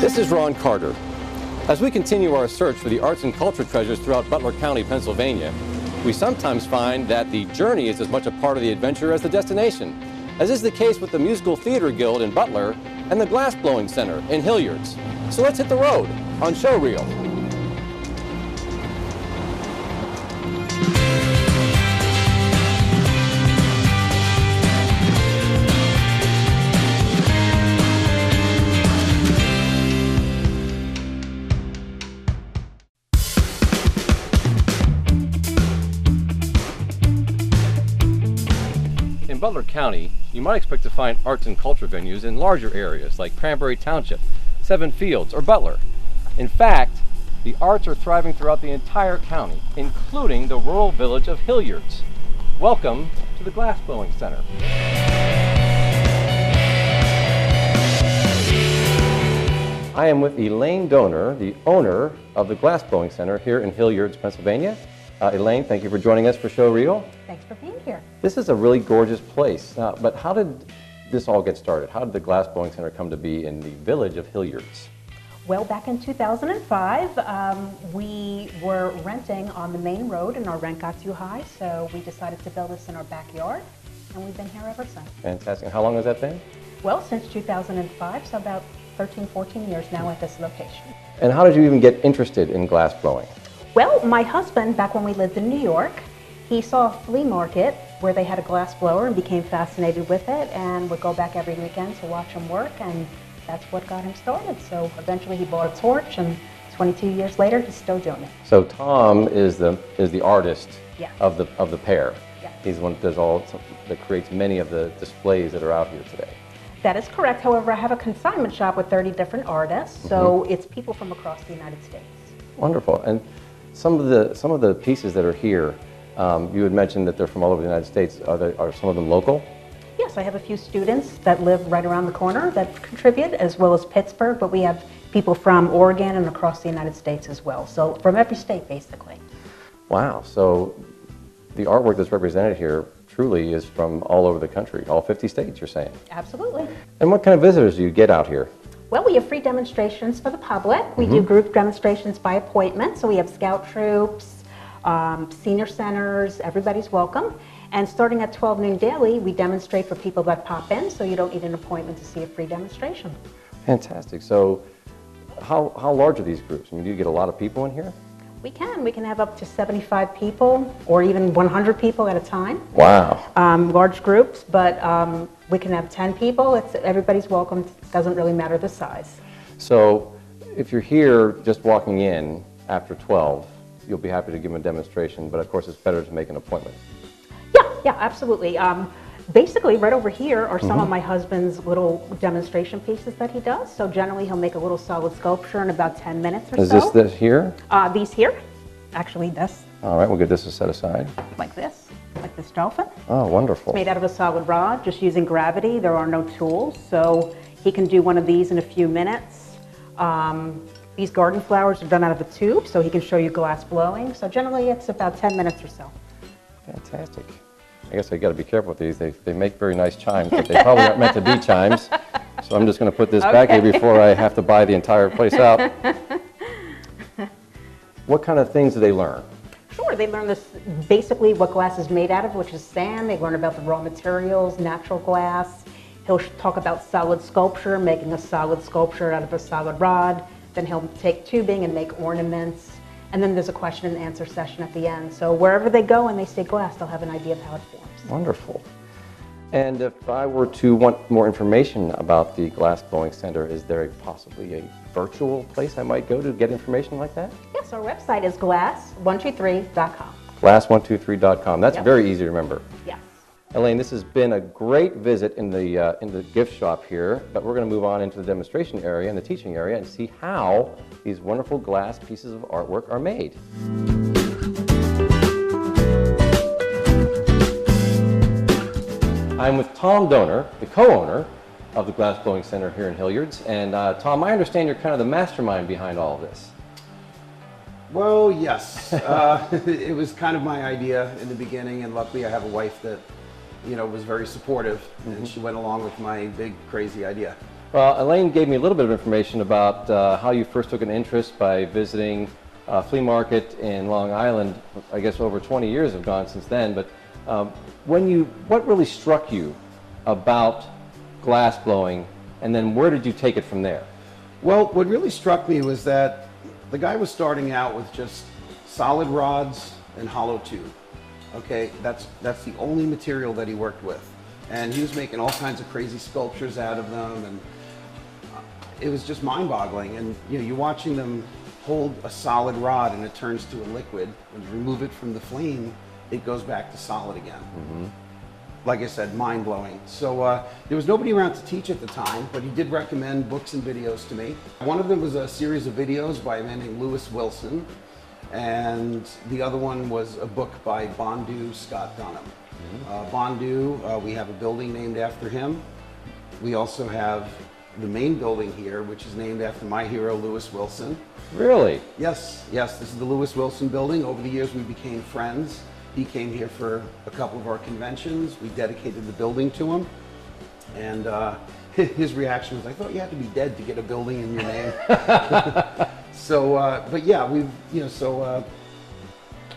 This is Ron Carter. As we continue our search for the arts and culture treasures throughout Butler County, Pennsylvania, we sometimes find that the journey is as much a part of the adventure as the destination, as is the case with the Musical Theater Guild in Butler and the Glass Blowing Center in Hilliards. So let's hit the road on Show Reel. In Butler County, you might expect to find arts and culture venues in larger areas like Cranberry Township, Seven Fields, or Butler. In fact, the arts are thriving throughout the entire county, including the rural village of Hilliards. Welcome to the Glass Blowing Center. I am with Elaine Donor, the owner of the Glass Blowing Center here in Hilliards, Pennsylvania. Elaine, thank you for joining us for Show Reel. Thanks for being here. This is a really gorgeous place, but how did this all get started? How did the Glass Blowing Center come to be in the village of Hilliards? Well, back in 2005, we were renting on the main road and our rent got too high, so we decided to build this in our backyard, and we've been here ever since. Fantastic. How long has that been? Well, since 2005, so about 13, 14 years now at this location. And how did you even get interested in glass blowing? Well, my husband, back when we lived in New York, he saw a flea market where they had a glass blower and became fascinated with it and would go back every weekend to watch him work, and that's what got him started. So eventually he bought a torch, and 22 years later he's still doing it. So Tom is the artist Yeah. of the pair. Yeah. He's the one that creates many of the displays that are out here today. That is correct. However, I have a consignment shop with 30 different artists, so it's people from across the United States. Wonderful. And some of the pieces that are here, you had mentioned that they're from all over the United States. Are some of them local? Yes, I have a few students that live right around the corner that contribute, as well as Pittsburgh, but we have people from Oregon and across the United States as well. So from every state, basically. Wow. So the artwork that's represented here truly is from all over the country, all 50 states, you're saying? Absolutely. And what kind of visitors do you get out here? Well, we have free demonstrations for the public. We do group demonstrations by appointment, so we have scout troops, senior centers, everybody's welcome. And starting at 12 noon daily, we demonstrate for people that pop in, so you don't need an appointment to see a free demonstration. Fantastic. So how large are these groups? I mean, do you get a lot of people in here? We can have up to 75 people or even 100 people at a time. Wow. Large groups, but we can have 10 people. Everybody's welcome. It doesn't really matter the size. So if you're here just walking in after 12, you'll be happy to give them a demonstration, but of course it's better to make an appointment. Yeah, absolutely. Basically, right over here are some of my husband's little demonstration pieces that he does. So generally, he'll make a little solid sculpture in about 10 minutes or so. Is this here? These here. Actually, this. All right, we'll get this set aside. Like this dolphin. Oh, wonderful. It's made out of a solid rod, just using gravity. There are no tools, so he can do one of these in a few minutes. These garden flowers are done out of a tube, so he can show you glass blowing. So generally, it's about 10 minutes or so. Fantastic. I guess I got to be careful with these. They make very nice chimes, but they probably aren't meant to be chimes. So I'm just going to put this back here before I have to buy the entire place out. What kind of things do they learn? Sure, they learn this basically what glass is made out of, which is sand. They learn about the raw materials, natural glass. He'll talk about solid sculpture, making a solid sculpture out of a solid rod. Then he'll take tubing and make ornaments. And then there's a question and answer session at the end. So wherever they go and they say glass, they'll have an idea of how it forms. Wonderful. And if I were to want more information about the Glass Blowing Center, is there possibly a virtual place I might go to get information like that? Yes, our website is glass123.com. Glass123.com. That's Yep. very easy to remember. Yes. Elaine, this has been a great visit in the gift shop here, but we're going to move on into the demonstration area and the teaching area and see how these wonderful glass pieces of artwork are made. I'm with Tom Donor, the co-owner of the Glass Blowing Center here in Hilliards. And Tom, I understand you're kind of the mastermind behind all of this. Well, yes. It was kind of my idea in the beginning, and luckily I have a wife that, was very supportive, and she went along with my big, crazy idea. Well, Elaine gave me a little bit of information about how you first took an interest by visiting a flea market in Long Island. I guess over 20 years have gone since then, but what really struck you about glass blowing, and then where did you take it from there? Well, what really struck me was that the guy was starting out with just solid rods and hollow tube. Okay, that's the only material that he worked with. And he was making all kinds of crazy sculptures out of them, and it was just mind-boggling. And you know, you're watching them hold a solid rod and it turns to a liquid. When you remove it from the flame, it goes back to solid again. Like I said, mind-blowing. So there was nobody around to teach at the time, but he did recommend books and videos to me. One of them was a series of videos by a man named Lewis Wilson, and the other one was a book by Bondu Scott Dunham. Bondu, we have a building named after him. We also have the main building here, which is named after my hero, Lewis Wilson. Really? Yes, this is the Lewis Wilson building. Over the years, we became friends. He came here for a couple of our conventions. We dedicated the building to him. And his reaction was, I thought you had to be dead to get a building in your name. But yeah,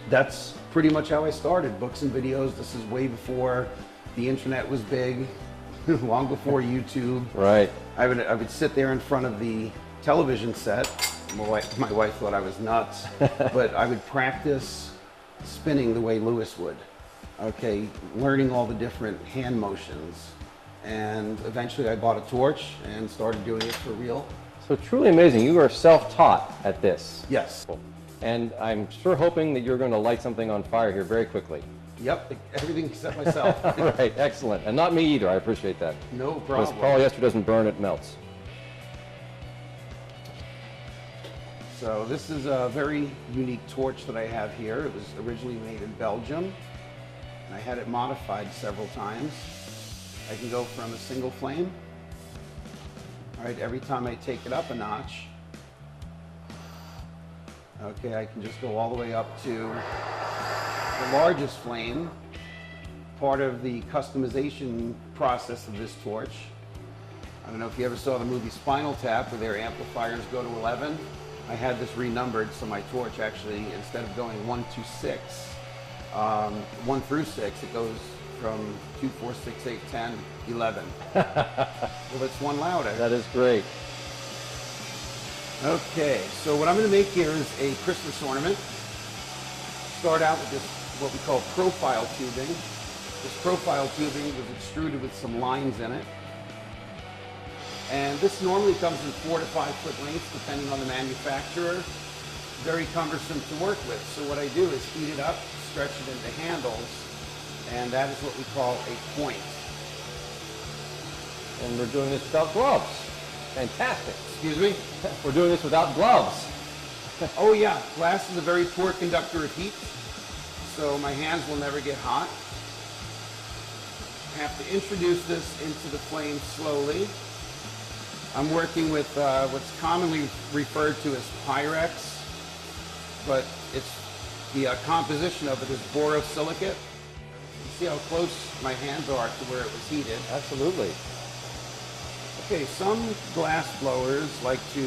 that's pretty much how I started. Books and videos. This is way before the internet was big, long before YouTube. Right. I would sit there in front of the television set. My wife thought I was nuts, but I would practice spinning the way Lewis would. Okay, learning all the different hand motions. And eventually I bought a torch and started doing it for real. So truly amazing. You are self-taught at this. Yes. And I'm sure hoping that you're going to light something on fire here very quickly. Yep, everything except myself. Right, excellent. And not me either, I appreciate that. No Because problem. polyester doesn't burn, it melts. So this is a very unique torch that I have here. It was originally made in Belgium, and I had it modified several times. I can go from a single flame. All right, every time I take it up a notch, okay, I can just go all the way up to the largest flame. Part of the customization process of this torch. I don't know if you ever saw the movie Spinal Tap, where their amplifiers go to 11. I had this renumbered, so my torch actually, instead of going 1 to 6, 1 through 6, it goes from 2, 4, 6, 8, 10, 11. Well, it's one louder. That is great. Okay, so what I'm going to make here is a Christmas ornament. Start out with this, what we call profile tubing. This profile tubing was extruded with some lines in it. And this normally comes in 4 to 5 foot lengths, depending on the manufacturer. Very cumbersome to work with. So what I do is heat it up, stretch it into handles, and that is what we call a point. And we're doing this without gloves. Fantastic. Excuse me? We're doing this without gloves. Oh yeah, glass is a very poor conductor of heat, so my hands will never get hot. I have to introduce this into the flame slowly. I'm working with what's commonly referred to as Pyrex, but it's the composition of it is borosilicate. You see how close my hands are to where it was heated. Absolutely. Okay, some glass blowers like to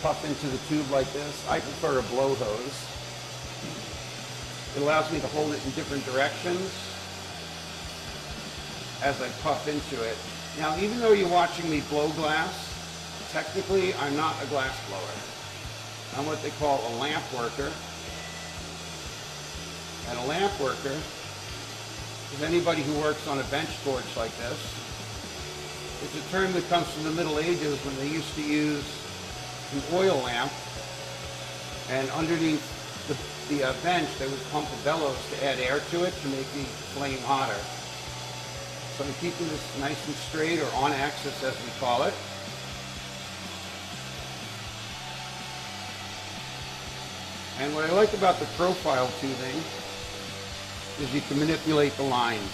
puff into the tube like this. I prefer a blow hose. It allows me to hold it in different directions as I puff into it. Now, even though you're watching me blow glass, technically I'm not a glass blower. I'm what they call a lamp worker. And a lamp worker is anybody who works on a bench torch like this. It's a term that comes from the Middle Ages when they used to use an oil lamp, and underneath the bench they would pump a bellows to add air to it to make the flame hotter. So I'm keeping this nice and straight, or on axis as we call it. And what I like about the profile tubing is you can manipulate the lines.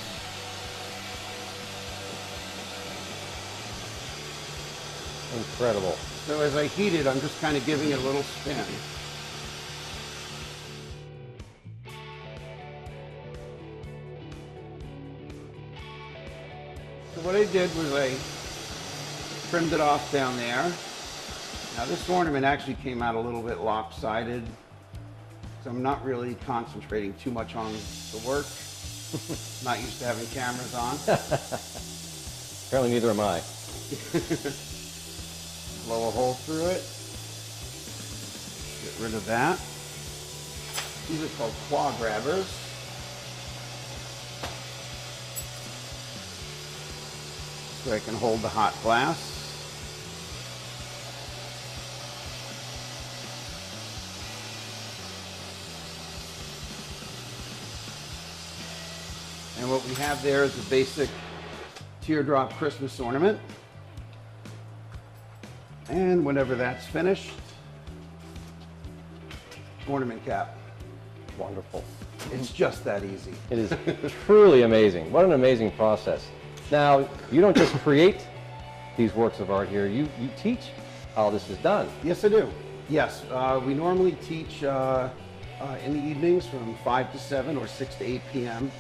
Incredible. So as I heat it, I'm just kind of giving it a little spin. So what I did was I trimmed it off down there. Now this ornament actually came out a little bit lopsided, so I'm not really concentrating too much on the work. Not used to having cameras on. Apparently neither am I. Blow a hole through it. Get rid of that. These are called claw grabbers. So I can hold the hot glass. And what we have there is a basic teardrop Christmas ornament. And whenever that's finished, ornament cap. Wonderful. It's just that easy. It is truly amazing. What an amazing process. Now, you don't just create these works of art here, you teach how this is done. Yes, I do. Yes, we normally teach in the evenings from 5 to 7 or 6 to 8 p.m.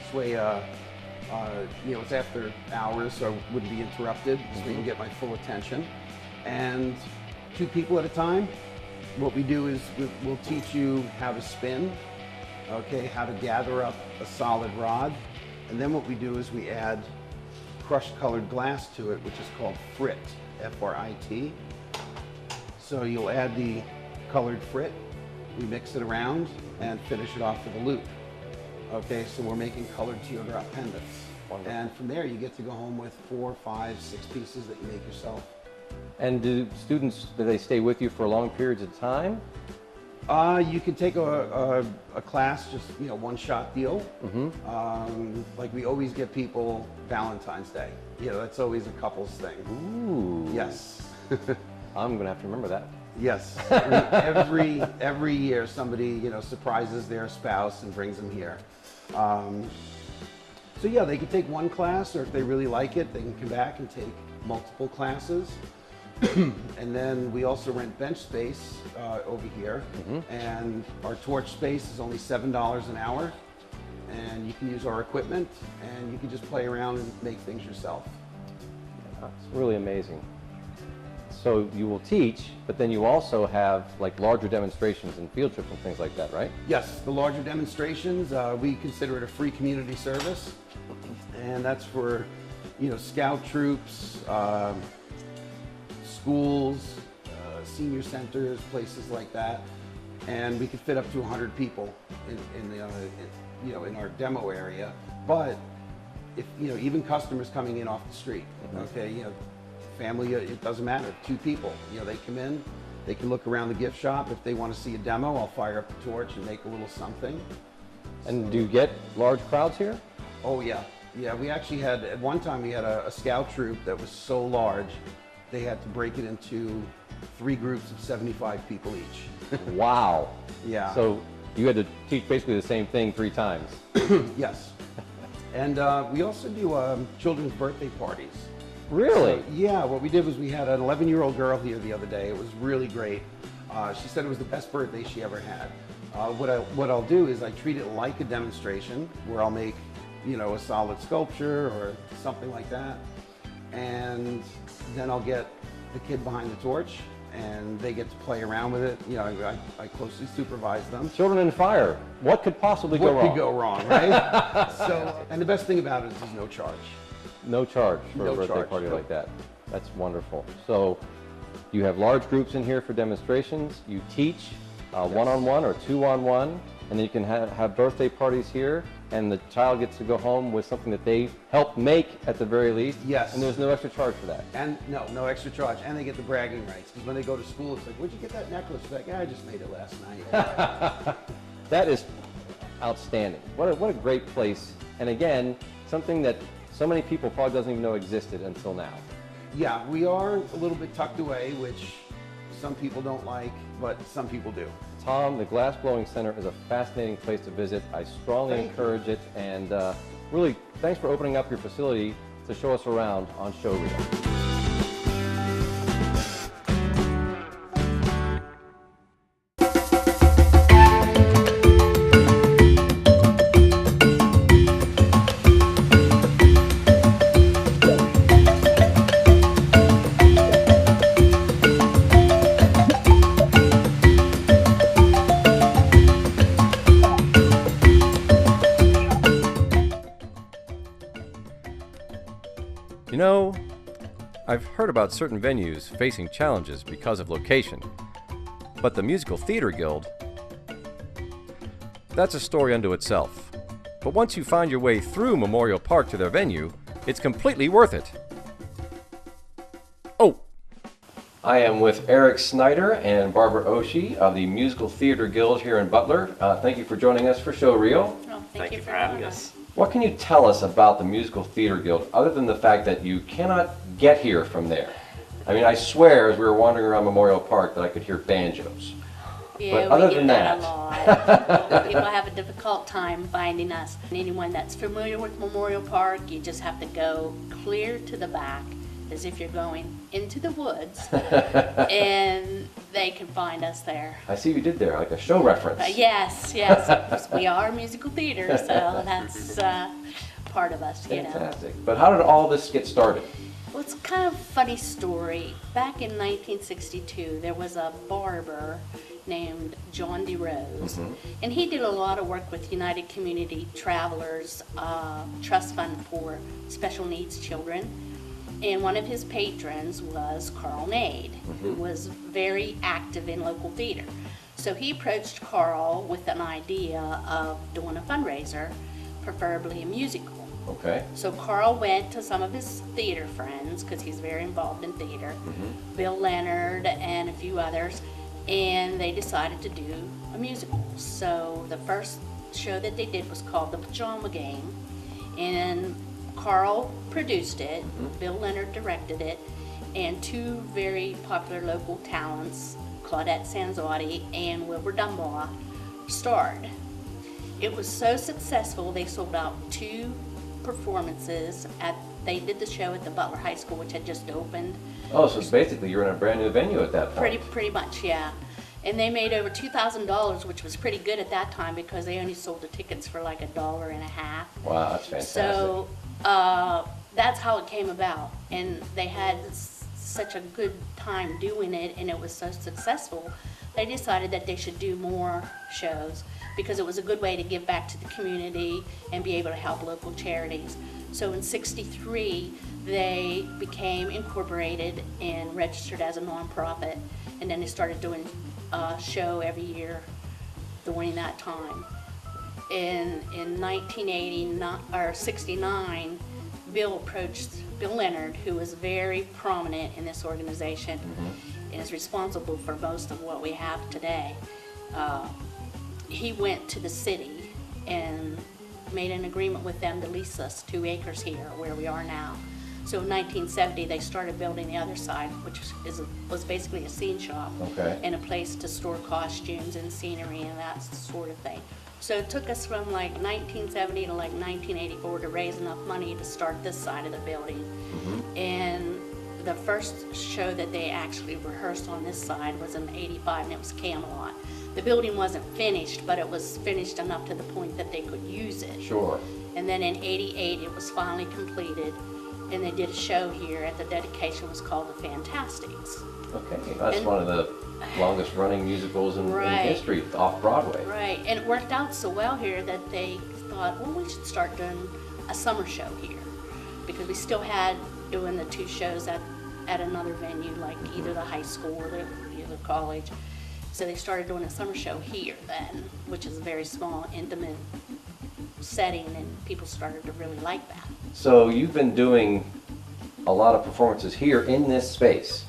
This way, it's after hours, so I wouldn't be interrupted, so we can get my full attention. And 2 people at a time. What we do is we'll teach you how to spin, okay, how to gather up a solid rod. And then what we do is we add crushed colored glass to it, which is called frit, F-R-I-T. So you'll add the colored frit, we mix it around and finish it off with a loop. Okay, so we're making colored teardrop pendants. Wonderful. And from there you get to go home with 4, 5, 6 pieces that you make yourself. And do students, do they stay with you for long periods of time? You can take a class, just one-shot deal. Like we always get people Valentine's Day. That's always a couple's thing. Ooh. Yes. I'm gonna have to remember that. Yes. Every year somebody surprises their spouse and brings them here. So yeah, they can take one class, or if they really like it, they can come back and take multiple classes. And then we also rent bench space over here, and our torch space is only $7 an hour, and you can use our equipment and you can just play around and make things yourself. It's really amazing. So you will teach, but then you also have like larger demonstrations and field trips and things like that, right? Yes, the larger demonstrations, we consider it a free community service, and that's for scout troops, schools, senior centers, places like that, and we could fit up to 100 people in our demo area. But if even customers coming in off the street, okay, family, it doesn't matter. 2 people, they come in, they can look around the gift shop. If they want to see a demo, I'll fire up the torch and make a little something. And do you get large crowds here? Oh yeah, we actually had at one time we had a scout troop that was so large. They had to break it into 3 groups of 75 people each. Wow. Yeah. So you had to teach basically the same thing 3 times. Yes. And we also do children's birthday parties. Really? So, yeah, what we did was we had an 11-year-old girl here the other day. It was really great. She said it was the best birthday she ever had. What I'll do is I treat it like a demonstration where I'll make, a solid sculpture or something like that. And then I'll get the kid behind the torch and they get to play around with it. I closely supervise them. Children in fire. What could possibly go wrong? What could go wrong, right? And the best thing about it is there's no charge. No charge for No a birthday charge, party nope. like that. That's wonderful. So you have large groups in here for demonstrations. You teach one-on-one or 2-on-1, and then you can have birthday parties here, and the child gets to go home with something that they helped make at the very least. Yes. And there's no extra charge for that. And no extra charge. And they get the bragging rights. Because when they go to school, it's like, where'd you get that necklace? It's like, yeah, I just made it last night. That is outstanding. What a great place. And again, something that so many people probably doesn't even know existed until now. Yeah, we are a little bit tucked away, which some people don't like, but some people do. Tom, the Glass Blowing Center is a fascinating place to visit. I strongly Thank you. encourage it, and really, thanks for opening up your facility to show us around on Show Reel. I've heard about certain venues facing challenges because of location, but the Musical Theater Guild, that's a story unto itself. But once you find your way through Memorial Park to their venue, it's completely worth it. Oh! I am with Eric Snyder and Barbara Oshie of the Musical Theater Guild here in Butler. Thank you for joining us for Show Reel. Oh, thank you for having us. What can you tell us about the Musical Theater Guild, other than the fact that you cannot get here from there? I mean, I swear, as we were wandering around Memorial Park, that I could hear banjos. Yeah, But other we than get that that- a lot. People have a difficult time finding us. Anyone that's familiar with Memorial Park, you just have to go clear to the back, as if you're going into the woods, and they can find us there. I see you did there, like a show reference. Yes, we are musical theater, so that's part of us, you know. Fantastic. But how did all this get started? Well, it's kind of a funny story. Back in 1962, there was a barber named John DeRose, and he did a lot of work with United Community Travelers Trust Fund for Special Needs Children. And one of his patrons was Carl Nade, who was very active in local theater. So he approached Carl with an idea of doing a fundraiser, preferably a musical. Okay. So Carl went to some of his theater friends, because he's very involved in theater, Bill Leonard and a few others, and they decided to do a musical. So the first show that they did was called The Pajama Game, and Carl produced it, Bill Leonard directed it, and two very popular local talents, Claudette Sanzotti and Wilbur Dunbar, starred. It was so successful, they sold out 2 performances. They did the show at the Butler High School, which had just opened. Oh, so basically you're in a brand new venue at that point. Pretty much, yeah. And they made over $2,000, which was pretty good at that time because they only sold the tickets for like $1.50. Wow, that's fantastic. So that's how it came about. And they had such a good time doing it, and it was so successful, they decided that they should do more shows because it was a good way to give back to the community and be able to help local charities. So in '63, they became incorporated and registered as a nonprofit, and then they started doing a show every year during that time. In 1969, Bill approached Bill Leonard, who was very prominent in this organization and is responsible for most of what we have today. He went to the city and made an agreement with them to lease us 2 acres here where we are now. So in 1970, they started building the other side, which was basically a scene shop and a place to store costumes and scenery and that sort of thing. So it took us from like 1970 to like 1984 to raise enough money to start this side of the building. And the first show that they actually rehearsed on this side was in '85, and it was Camelot. The building wasn't finished, but it was finished enough to the point that they could use it. Sure. And then in '88, it was finally completed, and they did a show here, and the dedication was called The Fantastics. Okay, that's one of the longest running musicals in history, off Broadway. Right, and it worked out so well here that they thought, well, we should start doing a summer show here, because we still had doing the 2 shows at another venue, like either the high school or the college. So they started doing a summer show here then, which is a very small, intimate setting, and people started to really like that. So you've been doing a lot of performances here in this space.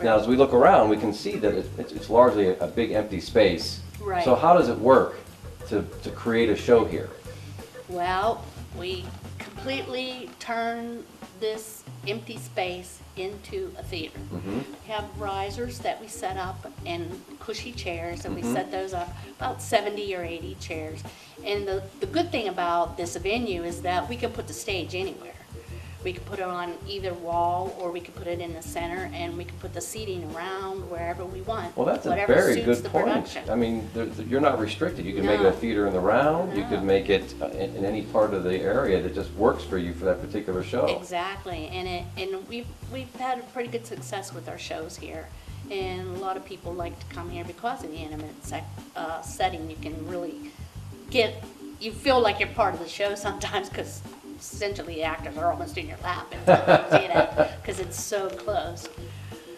Now, as we look around, we can see that it's largely a big empty space. Right. So how does it work to create a show here? Well, we completely turn this empty space into a theater. We have risers that we set up and cushy chairs, and we set those up, about 70 or 80 chairs. And the good thing about this venue is that we can put the stage anywhere. We could put it on either wall, or we could put it in the center, and we could put the seating around wherever we want. Well, that's a whatever very suits good the point. production. I mean, you're not restricted. You can make it a No. theater in the round. You No. could make it in any part of the area that just works for you for that particular show. Exactly, and we've had a pretty good success with our shows here, and a lot of people like to come here because of the intimate setting. You can really you feel like you're part of the show sometimes because essentially the actors are almost in your lap, and because it's so close.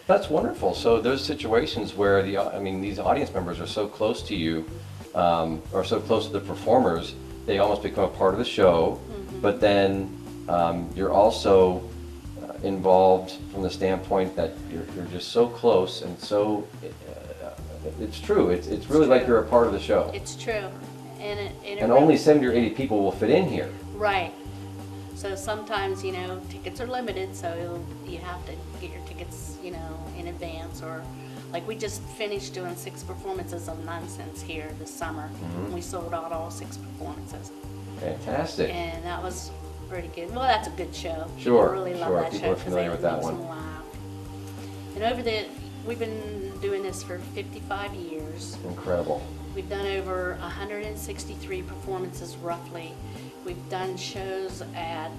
That's wonderful. So those situations where these audience members are so close to you, or so close to the performers, they almost become a part of the show. But then you're also involved from the standpoint that you're just so close and so. It's true. It's really like you're a part of the show. It's true, and And only 70 or 80 people will fit in here. right. So sometimes, tickets are limited, so you have to get your tickets, in advance, or like we just finished doing 6 performances of Nonsense here this summer. We sold out all 6 performances, Fantastic. and that was pretty good. Well, that's a good show. Sure, People really love sure. that People show are 'cause familiar they with that makes one. them laugh. And we've been doing this for 55 years. Incredible. We've done over 163 performances roughly. We've done shows at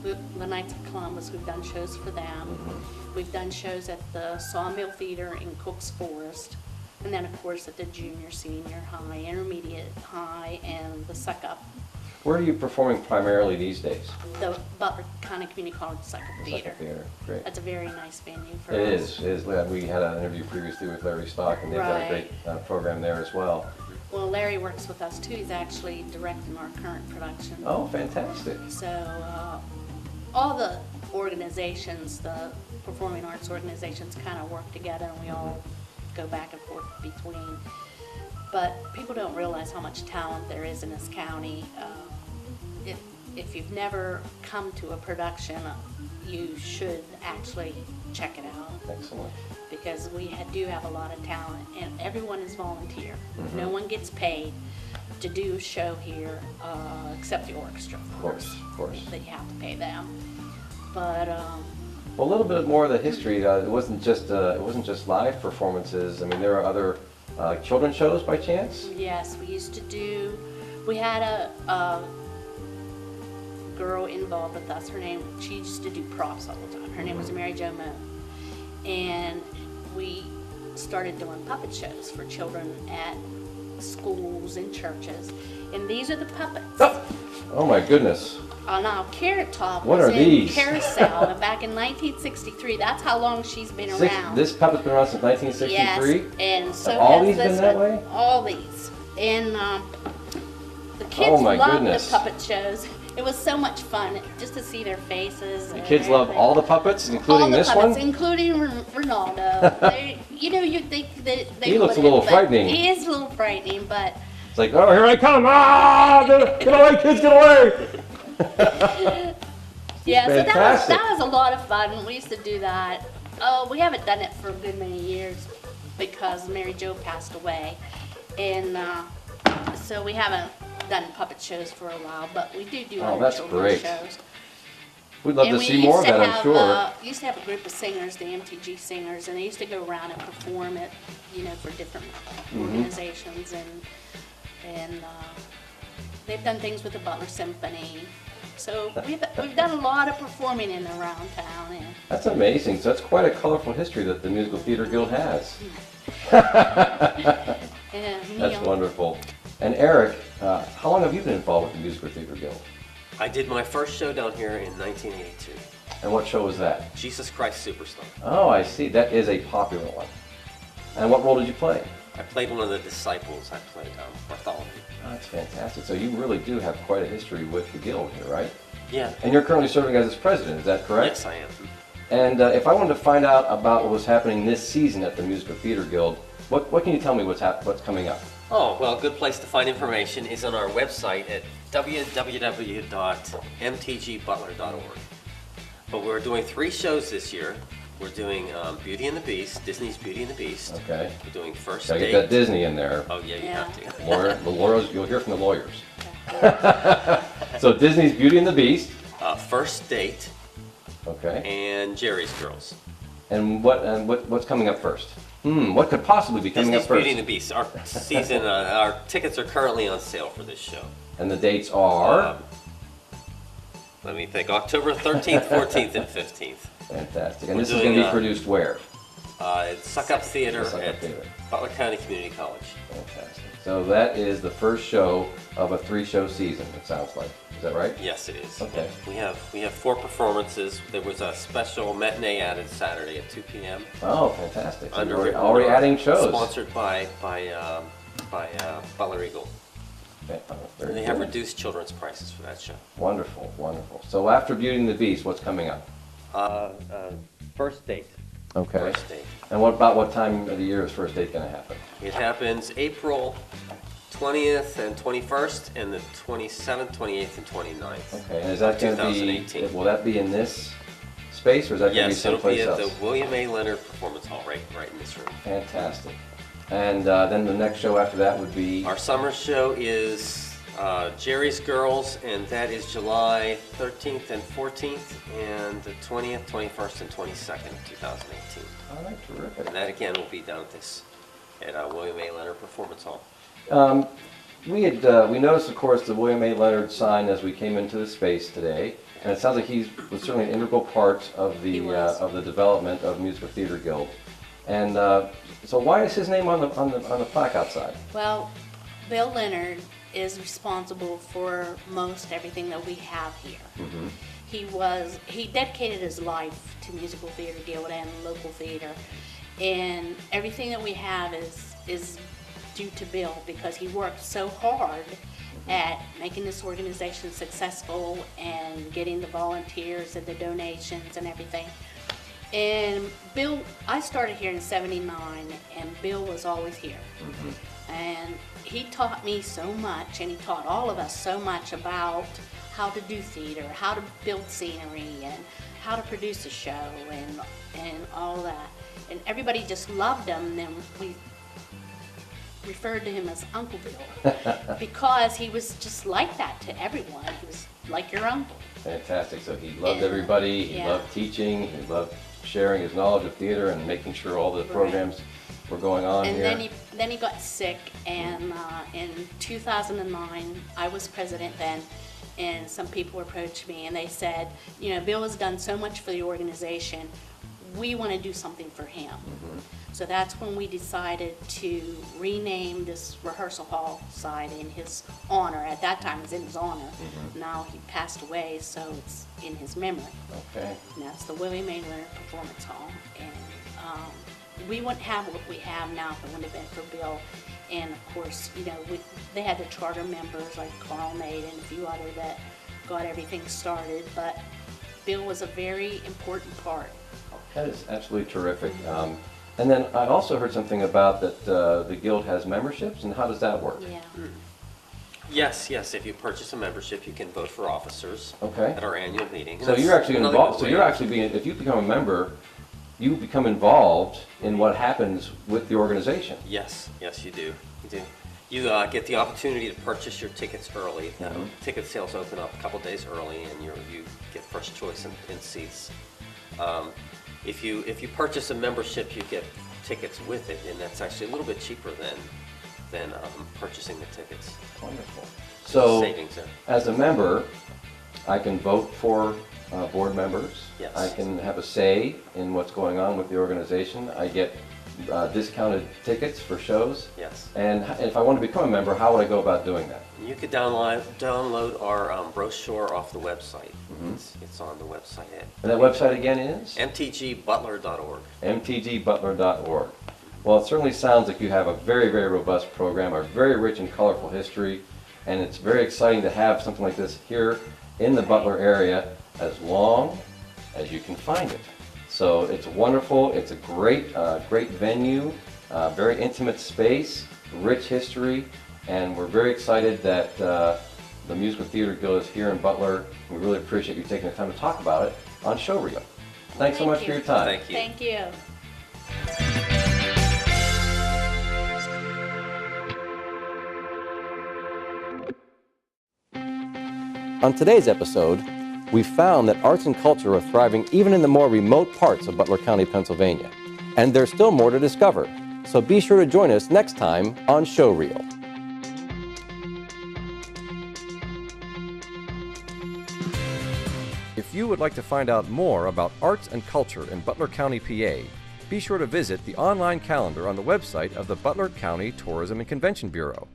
the Knights of Columbus. We've done shows for them. We've done shows at the Sawmill Theater in Cook's Forest. And then, of course, at the junior, senior high, intermediate high, and the Suck-Up, Where are you performing primarily these days? the Butler County Community College Suck-Up Theater. Theater. Great. That's a very nice venue for It us. is. We had an interview previously with Larry Stock, and they've got a great program there as well. Well, Larry works with us too. He's actually directing our current production. Oh, fantastic. So all the organizations, the performing arts organizations kind of work together, and we all go back and forth between. But people don't realize how much talent there is in this county. If you've never come to a production, you should actually check it out, Excellent. because we do have a lot of talent, and everyone is volunteer. No one gets paid to do a show here, except the orchestra, Of course, of course. that you have to pay them. But Well, a little bit more of the history. It wasn't just live performances. I mean, there are other children's shows by chance. yes, we had a girl involved with us. She used to do props all the time. Her name was Mary Jo Moon. And we started doing puppet shows for children at schools and churches. And these are the puppets. Oh my goodness. Now, Carrot Top What was are in these? Carousel back in 1963. That's how long she's been around. This puppet's been around since 1963. Yes, and so Have all has these been this that one. way? All these. And the kids Oh my loved goodness. the puppet shows. It was so much fun just to see their faces. The kids love all the puppets, including all the this puppets, one. including Ronaldo. You'd think that they He looks a wouldn't, little but frightening. He is a little frightening, but It's like, oh, here I come! Ah, get away, kids, get away! yeah. So Fantastic. that was a lot of fun. We used to do that. Oh, we haven't done it for a good many years because Mary Jo passed away, and so we haven't done puppet shows for a while. But we do Oh, other that's children's great. shows. We'd love And to we see more of used to that, I'm have, sure. used to have a group of singers, the MTG singers, and they used to go around and perform it, for different Mm-hmm. organizations, and they've done things with the Butler Symphony. So we've done a lot of performing in and around town, and That's amazing. So that's quite a colorful history that the Musical Theater Guild has. and That's Neil. wonderful. And Eric, how long have you been involved with the Musical Theater Guild? I did my first show down here in 1982, And what show was that? Jesus Christ Superstar. Oh, I see. That is a popular one. And what role did you play? I played one of the disciples. I played Bartholomew. Oh, that's fantastic. So you really do have quite a history with the Guild here, right? Yeah. And you're currently serving as its president, is that correct? Yes, I am. And if I wanted to find out about what was happening this season at the Musical Theater Guild, what can you tell me what's coming up? Oh, well, a good place to find information is on our website at www.mtgbutler.org. But we're doing 3 shows this year. We're doing Beauty and the Beast, Disney's Beauty and the Beast. Okay. We're doing First Gotta Date. get that Disney in there. Oh, yeah, you Yeah. have to. The lawyers, you'll hear from the lawyers. So Disney's Beauty and the Beast. First Date Okay. and Jerry's Girls. And what's coming up first? What could possibly be coming Disney's up first? Beauty and the Beast. Our season, our tickets are currently on sale for this show. And the dates are? Let me think. October 13th, 14th, and 15th. Fantastic. And we're this is going doing, to be produced where? It's Suck Up Theater Suck Up at Theater. Butler County Community College. Fantastic. So that is the first show of a 3-show season, it sounds like. Is that right? Yes, it is. Okay. We have 4 performances. There was a special matinee added Saturday at 2 p.m. Oh, fantastic. So Under you're already adding shows. Sponsored by Butler Eagle. Okay, oh, very And they have good. reduced children's prices for that show. Wonderful, wonderful. So after Beauty and the Beast, what's coming up? First date. Okay. First date. And what time of the year is First Date going to happen? It happens April 20th and 21st, and the 27th, 28th, and 29th. Okay, and is that going to be, 2018. will that be in this space or is that going to be Yes, it'll be someplace at else? the William A. Leonard Performance Hall, right in this room. Fantastic. And then the next show after that would be? Our summer show is Jerry's Girls, and that is July 13th and 14th, and the 20th, 21st, and 22nd of 2018. All right, terrific. And that again will be down at William A. Leonard Performance Hall. We noticed, of course, the William A. Leonard sign as we came into the space today, and it sounds like he was certainly an integral part of He the was. of the development of Musical Theater Guild. And so, why is his name on the plaque outside? Well, Bill Leonard is responsible for most everything that we have here. He dedicated his life to Musical Theater Guild and local theater, and everything that we have is due to Bill because he worked so hard at making this organization successful and getting the volunteers and the donations and everything. And Bill, I started here in '79, and Bill was always here. And he taught me so much, and he taught all of us so much about how to do theater, how to build scenery, and how to produce a show, and all that. And everybody just loved him, and we referred to him as Uncle Bill because he was just like that to everyone. He was like your uncle. Fantastic. So he loved Yeah. everybody. He Yeah. loved teaching. He loved sharing his knowledge of theater and making sure all the programs were going on And here. then he got sick, and in 2009, I was president then, and some people approached me and they said, you know, Bill has done so much for the organization, we want to do something for him. So that's when we decided to rename this rehearsal hall side in his honor. At that time, it was in his honor. Now he passed away, so it's in his memory. Okay. And that's the William A. Leonard Performance Hall. And we wouldn't have what we have now if it wouldn't have been for Bill. And of course, you know, they had the charter members like Carl Maid and a few other that got everything started. But Bill was a very important part. That is absolutely terrific. And then I also heard something about that the Guild has memberships, and how does that work? Yeah. Yes, if you purchase a membership, you can vote for officers Okay. at our annual meeting. So That's you're actually another involved. good So way. you're actually being, if you become a member, you become involved in what happens with the organization. Yes, you do. You get the opportunity to purchase your tickets early. Ticket sales open up a couple days early, and you get first choice in seats. If you purchase a membership, you get tickets with it, and that's actually a little bit cheaper than purchasing the tickets. Wonderful. So, Savings there. as a member, I can vote for board members. Yes. I can have a say in what's going on with the organization. I get discounted tickets for shows. Yes. And if I want to become a member, how would I go about doing that? You could download our brochure off the website. It's on the website at And that website again is? mtgbutler.org. mtgbutler.org. Well, it certainly sounds like you have a very, very robust program, a very rich and colorful history, and it's very exciting to have something like this here in the Butler area as long as you can find it. So it's wonderful. It's a great, great venue, very intimate space, rich history, and we're very excited that the Musical Theater Guild is here in Butler. We really appreciate you taking the time to talk about it on Showreel. Thanks so Thank much you. for your time. Thank you. Thank you. On today's episode, we found that arts and culture are thriving even in the more remote parts of Butler County, Pennsylvania. And there's still more to discover. So be sure to join us next time on Showreel. If you would like to find out more about arts and culture in Butler County, PA, be sure to visit the online calendar on the website of the Butler County Tourism and Convention Bureau.